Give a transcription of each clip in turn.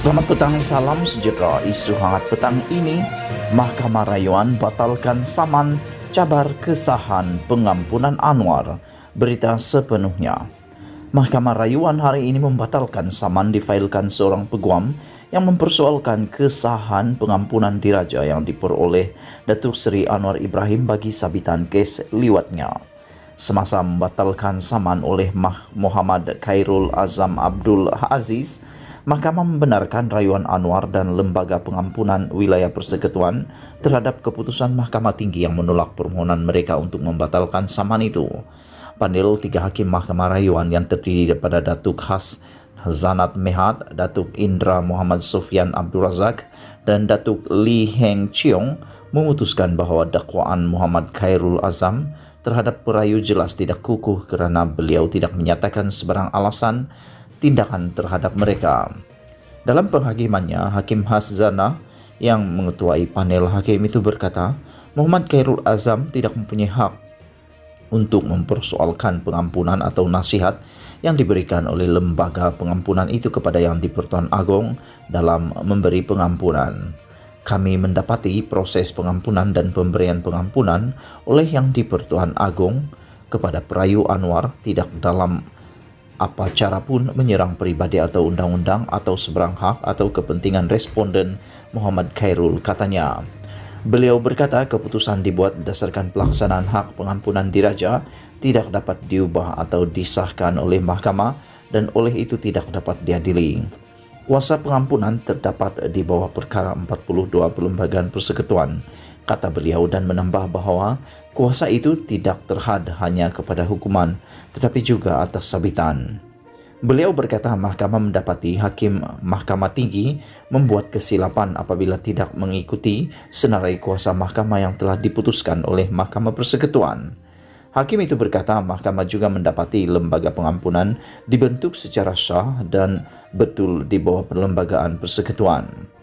Selamat petang, salam sejahtera. Isu hangat petang ini, Mahkamah Rayuan batalkan saman cabar kesahan pengampunan Anwar. Berita sepenuhnya. Mahkamah Rayuan hari ini membatalkan saman difailkan seorang peguam yang mempersoalkan kesahan pengampunan diraja yang diperoleh Datuk Seri Anwar Ibrahim bagi sabitan kes liwatnya. Semasa membatalkan saman oleh Muhammad Khairul Azam Abdul Aziz, Mahkamah membenarkan rayuan Anwar dan Lembaga Pengampunan Wilayah Persekutuan terhadap keputusan Mahkamah Tinggi yang menolak permohonan mereka untuk membatalkan saman itu. Panel 3 hakim Mahkamah Rayuan yang terdiri daripada Datuk Has Zanat Mehat, Datuk Indra Muhammad Sofian Abdul Razak dan Datuk Lee Heng Chiong memutuskan bahawa dakwaan Muhammad Khairul Azam terhadap perayu jelas tidak kukuh kerana beliau tidak menyatakan sebarang alasan tindakan terhadap mereka. Dalam penghakimannya, Hakim Hazzana yang mengetuai panel hakim itu berkata, Muhammad Khairul Azam tidak mempunyai hak untuk mempersoalkan pengampunan atau nasihat yang diberikan oleh lembaga pengampunan itu kepada Yang di-Pertuan Agong dalam memberi pengampunan. Kami mendapati proses pengampunan dan pemberian pengampunan oleh Yang di-Pertuan Agong kepada perayu Anwar tidak dalam apa cara pun menyerang peribadi atau undang-undang atau seberang hak atau kepentingan responden Muhammad Khairul, katanya. Beliau berkata keputusan dibuat berdasarkan pelaksanaan hak pengampunan diraja tidak dapat diubah atau disahkan oleh mahkamah dan oleh itu tidak dapat diadili. Kuasa pengampunan terdapat di bawah perkara 42 Perlembagaan Persekutuan, kata beliau, dan menambah bahawa kuasa itu tidak terhad hanya kepada hukuman tetapi juga atas sabitan. Beliau berkata mahkamah mendapati hakim Mahkamah Tinggi membuat kesilapan apabila tidak mengikuti senarai kuasa mahkamah yang telah diputuskan oleh Mahkamah Persekutuan. Hakim itu berkata mahkamah juga mendapati lembaga pengampunan dibentuk secara sah dan betul di bawah Perlembagaan Persekutuan.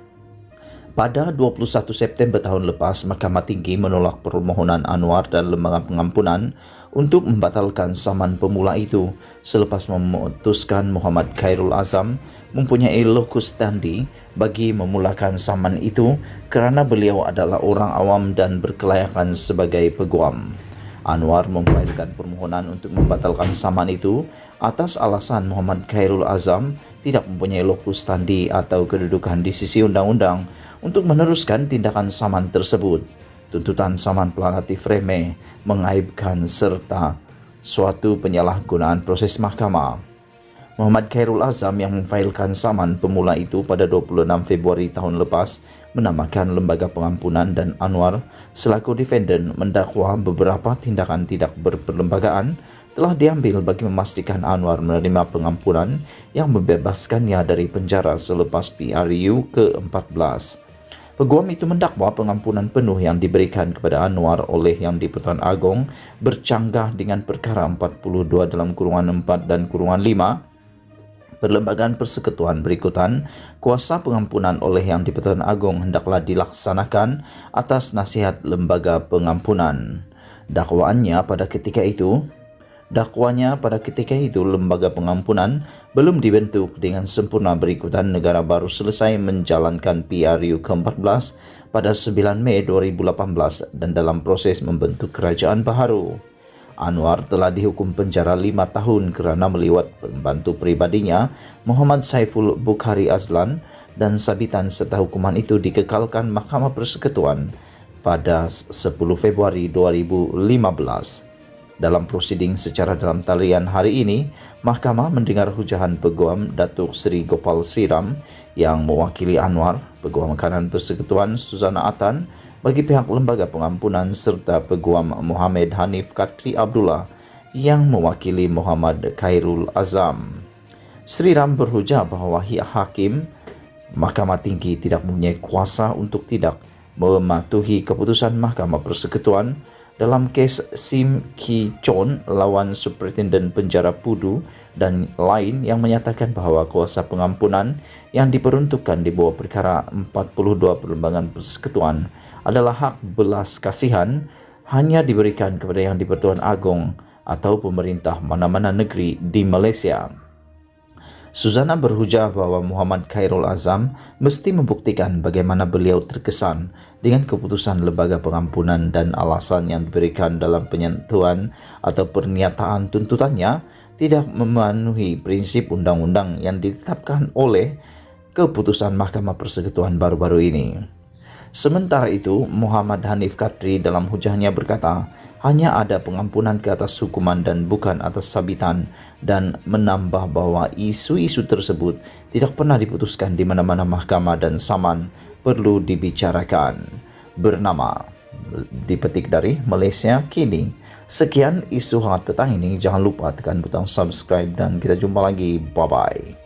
Pada 21 September tahun lepas, Mahkamah Tinggi menolak permohonan Anwar dan Lembaga Pengampunan untuk membatalkan saman pemula itu selepas memutuskan Muhammad Khairul Azam mempunyai locus standi bagi memulakan saman itu kerana beliau adalah orang awam dan berkelayakan sebagai peguam. Anwar memfailkan permohonan untuk membatalkan saman itu atas alasan Muhammad Khairul Azam tidak mempunyai locus standi atau kedudukan di sisi undang-undang untuk meneruskan tindakan saman tersebut. Tuntutan saman pelanatif remeh, mengaibkan serta suatu penyalahgunaan proses mahkamah. Muhammad Khairul Azam yang memfailkan saman pemula itu pada 26 Februari tahun lepas menamakan Lembaga Pengampunan dan Anwar selaku defendant mendakwa beberapa tindakan tidak berperlembagaan telah diambil bagi memastikan Anwar menerima pengampunan yang membebaskannya dari penjara selepas PRU ke-14. Peguam itu mendakwa pengampunan penuh yang diberikan kepada Anwar oleh Yang di-Pertuan Agong bercanggah dengan perkara 42 dalam kurungan 4 dan kurungan 5 Perlembagaan Persekutuan berikutan. Kuasa pengampunan oleh Yang di-Pertuan Agong hendaklah dilaksanakan atas nasihat Lembaga Pengampunan. Dakwanya pada ketika itu Lembaga Pengampunan belum dibentuk dengan sempurna berikutan negara baru selesai menjalankan PRU ke-14 pada 9 Mei 2018 dan dalam proses membentuk kerajaan baharu. Anwar telah dihukum penjara 5 tahun kerana meliwat pembantu pribadinya Muhammad Saiful Bukhari Azlan dan sabitan serta hukuman itu dikekalkan Mahkamah Persekutuan pada 10 Februari 2015. Dalam prosiding secara dalam talian hari ini, Mahkamah mendengar hujahan Peguam Datuk Seri Gopal Sriram yang mewakili Anwar, Peguam Kanan Persekutuan Suzana Atan bagi pihak Lembaga Pengampunan serta Peguam Muhammad Hanif Katri Abdullah yang mewakili Muhammad Khairul Azam. Sriram berhujah bahawa hakim Mahkamah Tinggi tidak mempunyai kuasa untuk tidak mematuhi keputusan Mahkamah Persekutuan dalam kes Sim Ki Chon lawan Superintenden Penjara Pudu dan lain yang menyatakan bahawa kuasa pengampunan yang diperuntukkan di bawah perkara 42 Perlembagaan Persekutuan adalah hak belas kasihan hanya diberikan kepada Yang di-Pertuan Agong atau pemerintah mana-mana negeri di Malaysia. Suzana berhujah bahwa Muhammad Khairul Azam mesti membuktikan bagaimana beliau terkesan dengan keputusan lembaga pengampunan dan alasan yang diberikan dalam penyentuhan atau pernyataan tuntutannya tidak memenuhi prinsip undang-undang yang ditetapkan oleh keputusan Mahkamah Persekutuan baru-baru ini. Sementara itu, Muhammad Hanif Kadri dalam hujahnya berkata, hanya ada pengampunan ke atas hukuman dan bukan atas sabitan, dan menambah bahwa isu-isu tersebut tidak pernah diputuskan di mana-mana mahkamah dan saman perlu dibicarakan. Bernama dipetik dari Malaysia Kini. Sekian isu hangat petang ini. Jangan lupa tekan butang subscribe dan kita jumpa lagi. Bye-bye.